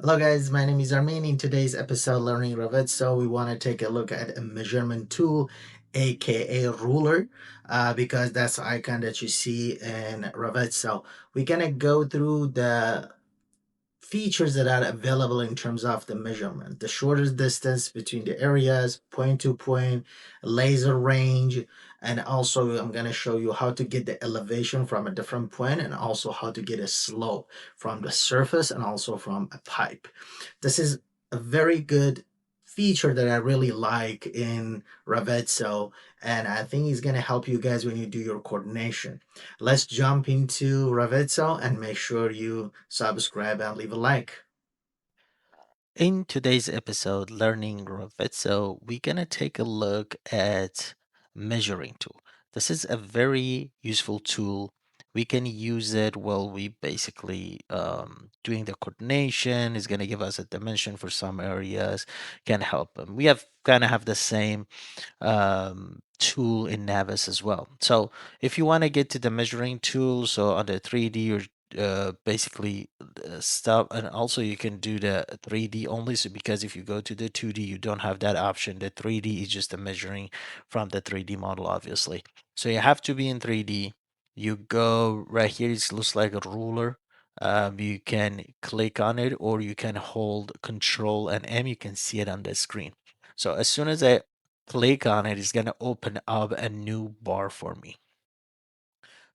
Hello guys, my name is Armin. In today's episode learning Revit, so we want to take a look at a measurement tool, aka ruler, because that's the icon that you see in Revit. So we're gonna go through the features that are available in terms of the measurement, the shortest distance between the areas, point to point, laser range, and also I'm going to show you how to get the elevation from a different point and also how to get a slope from the surface and also from a pipe. This is a very good feature that I really like in Revizto, and I think it's going to help you guys when you do your coordination. Let's jump into Revizto and make sure you subscribe and leave a like. In today's episode, Learning Revizto, we're going to take a look at measuring tool. This is a very useful tool. We can use it while we basically doing the coordination. It's going to give us a dimension for some areas, can help them. We have kind of have the same tool in Navis as well. So if you want to get to the measuring tool, so on the 3D or basically stuff, and also you can do the 3D only. So because if you go to the 2D, you don't have that option. The 3D is just the measuring from the 3D model, obviously. So you have to be in 3D. You go right here. It looks like a ruler. You can click on it, or you can hold Control and M. You can see it on the screen. So as soon as I click on it, it's going to open up a new bar for me.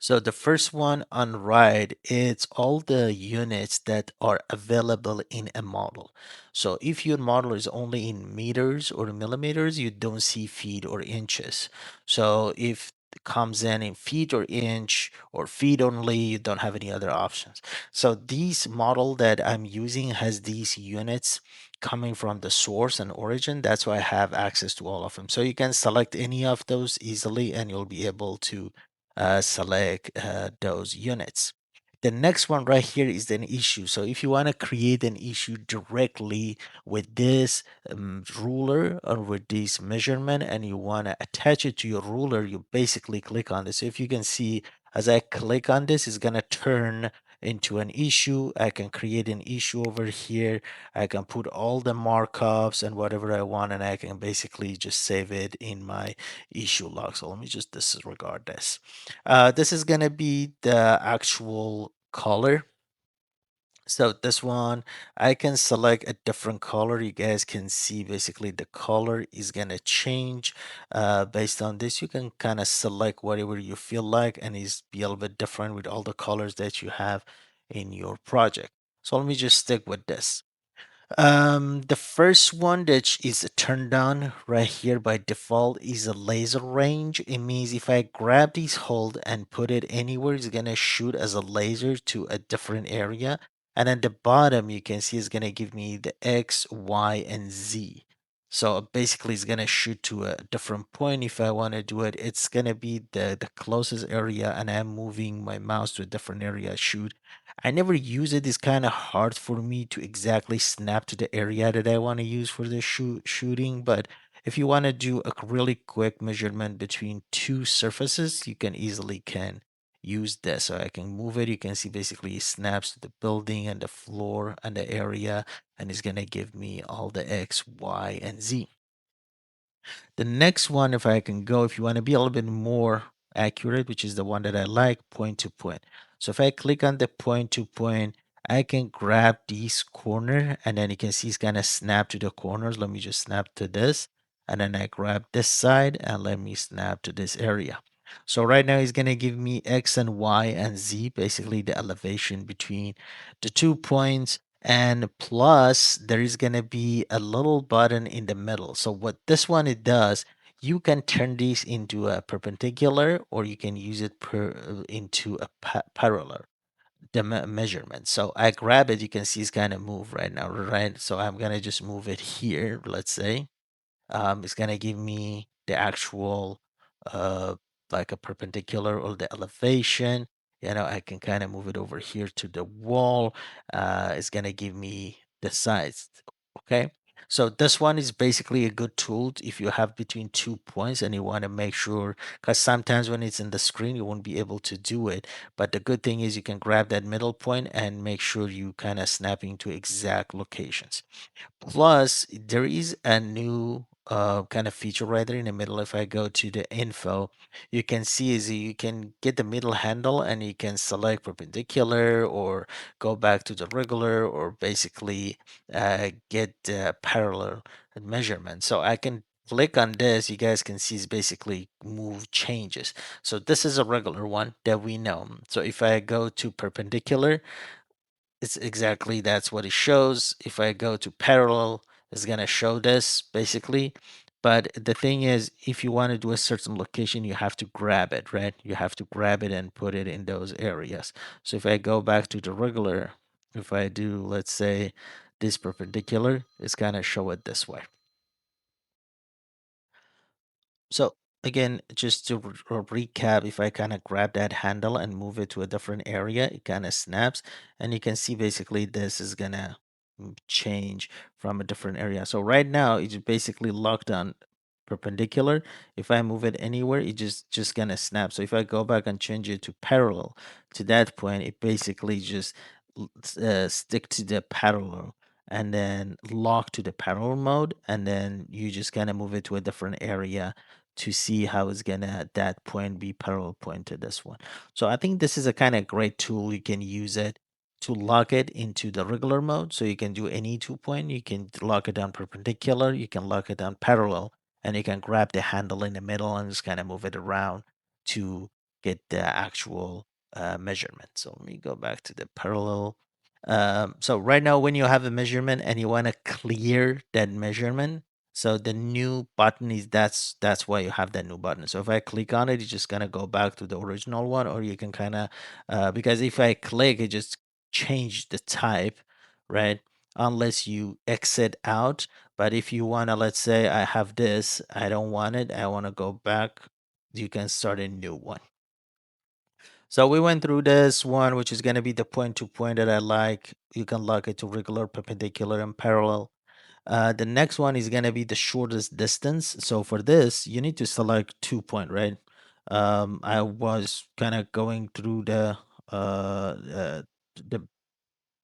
So the first one on right, it's all the units that are available in a model. So if your model is only in meters or millimeters, you don't see feet or inches. So if it comes in feet or inch or feet only, you don't have any other options. So this model that I'm using has these units coming from the source and origin. That's why I have access to all of them. So you can select any of those easily and you'll be able to select those units. The next one right here is an issue. So if you want to create an issue directly with this ruler or with this measurement and you want to attach it to your ruler, you basically click on this. So if you can see, as I click on this, it's going to turn into an issue. I can create an issue over here. I can put all the markups and whatever I want, and I can basically just save it in my issue log. So let me just disregard this. This is gonna be the actual color. So this one, I can select a different color. You guys can see basically the color is gonna change based on this. You can kind of select whatever you feel like, and it's be a little bit different with all the colors that you have in your project. So let me just stick with this. The first one that is turned on right here by default is a laser range. It means if I grab this hold and put it anywhere, it's gonna shoot as a laser to a different area. And at the bottom, you can see it's gonna give me the X, Y, and Z. So basically, it's gonna shoot to a different point. If I want to do it, it's gonna be the closest area, and I'm moving my mouse to a different area. Shoot. I never use it. It's kind of hard for me to exactly snap to the area that I want to use for the shooting. But if you want to do a really quick measurement between two surfaces, you can easily can use this. So I can move it. You can see basically it snaps to the building and the floor and the area, and it's gonna give me all the X, Y, and Z. The next one, if I can go, if you want to be a little bit more accurate, which is the one that I like, point to point. So if I click on the point to point, I can grab this corner and then you can see it's gonna snap to the corners. Let me just snap to this. And then I grab this side and let me snap to this area. So right now it's gonna give me X and Y and Z, basically the elevation between the 2 points, and plus there is going to be a little button in the middle. So what this one it does, you can turn this into a perpendicular or you can use it into a parallel the measurement. So I grab it, you can see it's kind of move right now, right? So I'm going to just move it here, let's say. It's gonna give me the actual uh like a perpendicular or the elevation. I can kind of move it over here to the wall. It's gonna give me the size. Okay. So this one is basically a good tool if you have between 2 points and you want to make sure, because sometimes when it's in the screen, you won't be able to do it. But the good thing is you can grab that middle point and make sure you kind of snap into exact locations. Plus, there is a new kind of feature right there in the middle. If I go to the info, you can see is you can get the middle handle and you can select perpendicular or go back to the regular or basically get parallel measurement. So I can click on this. You guys can see it's basically move changes. So this is a regular one that we know. So if I go to perpendicular, it's exactly that's what it shows. If I go to parallel, it's gonna show this basically. But the thing is, if you want to do a certain location, you have to grab it, right? You have to grab it and put it in those areas. So if I go back to the regular, if I do, let's say, this perpendicular, it's gonna show it this way. So again, just to recap, if I kind of grab that handle and move it to a different area, it kind of snaps, and you can see basically this is gonna change from a different area. So right now it's basically locked on perpendicular. If I move it anywhere, it just gonna snap. So if I go back and change it to parallel to that point, it basically just stick to the parallel and then lock to the parallel mode, and then you just kind of move it to a different area to see how it's gonna at that point be parallel point to this one. So I think this is a kind of great tool. You can use it to lock it into the regular mode. So you can do any 2 point. You can lock it down perpendicular. You can lock it down parallel, and you can grab the handle in the middle and just kind of move it around to get the actual measurement. So let me go back to the parallel. So right now, when you have a measurement and you want to clear that measurement, so the new button is that's why you have that new button. So if I click on it, it's just gonna go back to the original one, or you can kind of because if I click, it just change the type, right? Unless you exit out. But if you wanna, let's say I have this, I don't want it, I wanna go back, you can start a new one. So we went through this one, which is gonna be the point to point that I like. You can lock it to regular, perpendicular, and parallel. The next one is gonna be the shortest distance. So for this, you need to select 2 point, right? I was kind of going through the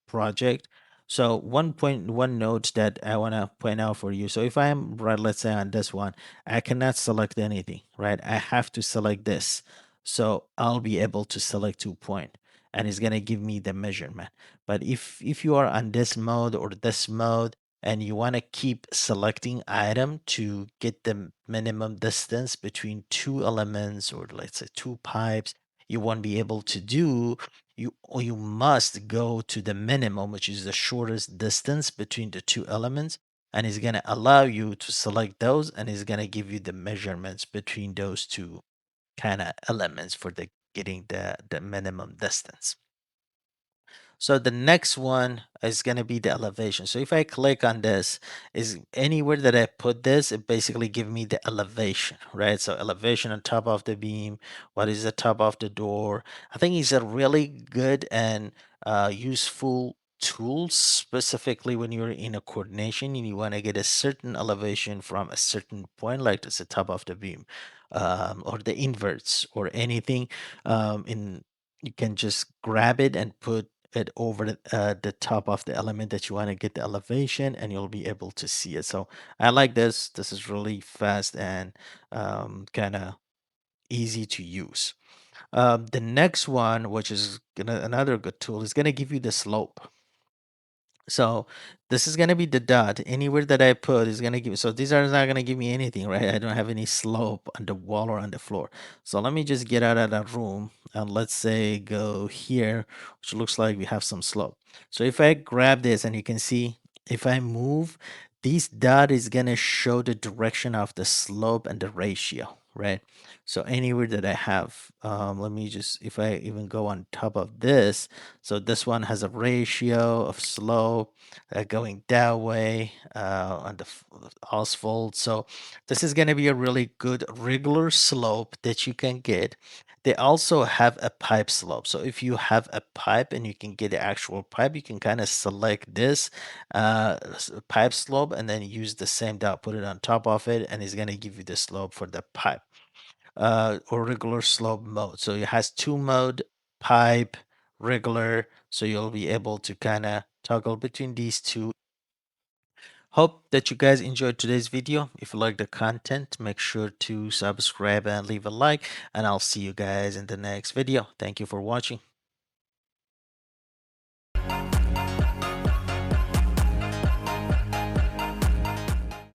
project. So 1.1 note that I want to point out for you. So if I am right, let's say on this one, I cannot select anything, right? I have to select this. So I'll be able to select 2 point and it's going to give me the measurement. But if you are on this mode or this mode and you want to keep selecting item to get the minimum distance between two elements or let's say two pipes, you won't be able to do you must go to the minimum, which is the shortest distance between the two elements, and it's going to allow you to select those, and it's going to give you the measurements between those two kind of elements for the getting the minimum distance. So the next one is going to be the elevation. So if I click on this, is anywhere that I put this, it basically give me the elevation, right? So elevation on top of the beam, what is the top of the door. I think it's a really good and useful tool, specifically when you're in a coordination and you want to get a certain elevation from a certain point, like this the top of the beam, or the inverts or anything. In You can just grab it and put it over the top of the element that you want to get the elevation, and you'll be able to see it. So I like this. This is really fast and kind of easy to use. The next one, which is another good tool, is going to give you the slope. So this is gonna be the dot. Anywhere that I put is gonna give. So these are not gonna give me anything, right? I don't have any slope on the wall or on the floor. So let me just get out of that room and let's say go here, which looks like we have some slope. So if I grab this and you can see, if I move, this dot is gonna show the direction of the slope and the ratio, right? So anywhere that I have, let me just, if I even go on top of this, so this one has a ratio of slope going that way on the asphalt. So this is going to be a really good regular slope that you can get They also have a pipe slope. So if you have a pipe and you can get the actual pipe, you can kind of select this pipe slope and then use the same dot, put it on top of it, and it's going to give you the slope for the pipe or regular slope mode. So it has two mode, pipe, regular. So you'll be able to kind of toggle between these two. Hope that you guys enjoyed today's video. If you like the content, make sure to subscribe and leave a like, and I'll see you guys in the next video. Thank you for watching.